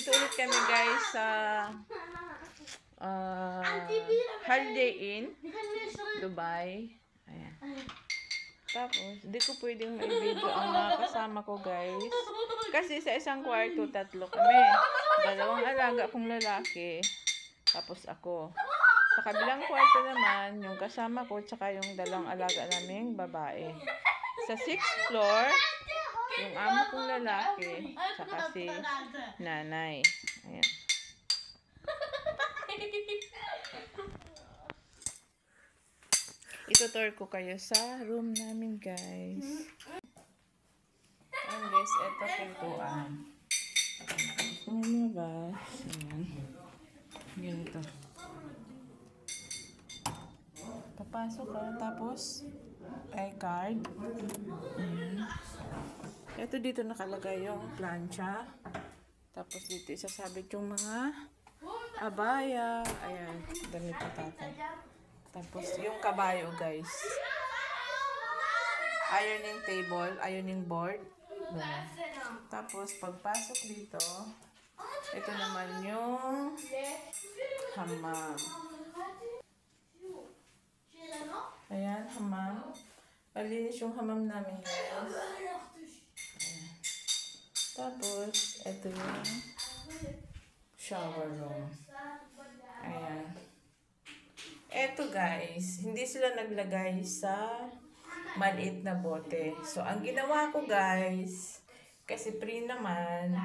Nandito ulit kami guys sa Holiday Inn, Dubai. Ayan. Tapos, hindi ko pwedeng ma-video ang mga kasama ko guys. Kasi sa isang kwarto, 3 kami. 2 alaga kong lalaki. Tapos ako. Sa kabilang kwarto naman, yung kasama ko, tsaka yung 2 alaga naming babae. Sa 6th floor, yung amo kong lalaki, tsaka si nanay. Ayan. Itutour ko kayo sa room namin guys. Ayan guys, eto pintuan. Lumabas. Ayan. Ganito. Papasok ka, tapos iCard. Ayan. Ito dito nakalagay yung plancha. Tapos dito isasabit yung mga abaya. Ayan, damit na tatay. Tapos yung kabayo guys. Ironing table, ironing board. Ayan. Tapos pagpasok dito, ito naman yung hamam. Ayan, hamam. Malinis yung hamam namin guys. Ayan. Tapos, ito yung shower room. Ayan. Ito guys, hindi sila naglagay sa maliit na bote. So, ang ginawa ko guys, kasi free naman,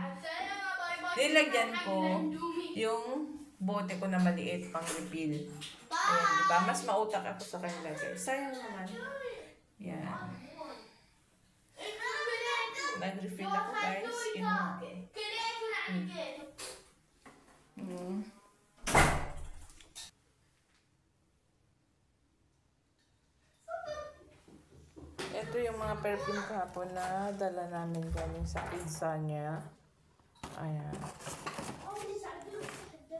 nilagyan ko yung bote ko na maliit pang refill. Ayan, diba? Mas mautak ako sa kanila guys. Sayang naman. Yan. Nag-refill ako guys. Ito yung mga perfume kahapon na dala namin galing sa pizza niya. Ayan.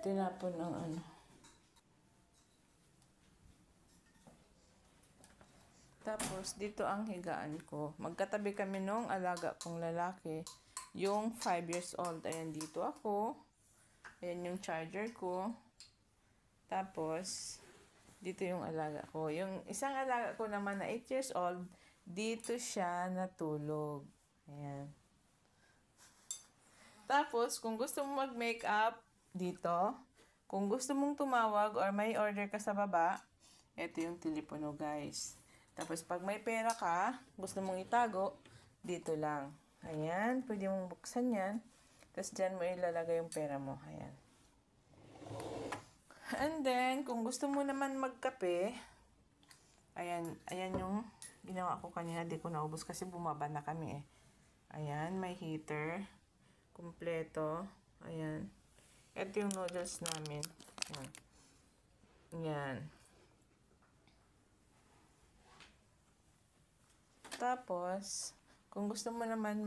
Tinapon ng ano. Tapos, dito ang higaan ko. Magkatabi kami nung alaga kong lalaki. Yung 5 years old. Ayan, dito ako. Ayan yung charger ko. Tapos, dito yung alaga ko. Yung isang alaga ko naman na 8 years old, dito siya natulog. Ayan. Tapos, kung gusto mong mag-makeup, dito. Kung gusto mong tumawag or may order ka sa baba, ito yung telepono guys. Tapos, pag may pera ka, gusto mong itago, dito lang. Ayan, pwede mong buksan yan. Tapos, dyan mo ilalagay yung pera mo. Ayan. And then, kung gusto mo naman magkape, ayan yung ginawa ko kanina. Di ko naubos kasi bumaba na kami eh. Ayan, may heater. Kompleto. Ayan. Ito yung noodles namin. Ayan. Ayan. Tapos, kung gusto mo naman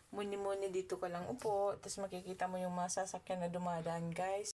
muni-muni dito ka lang upo, tapos makikita mo yung mga sasakyan na dumadaan guys.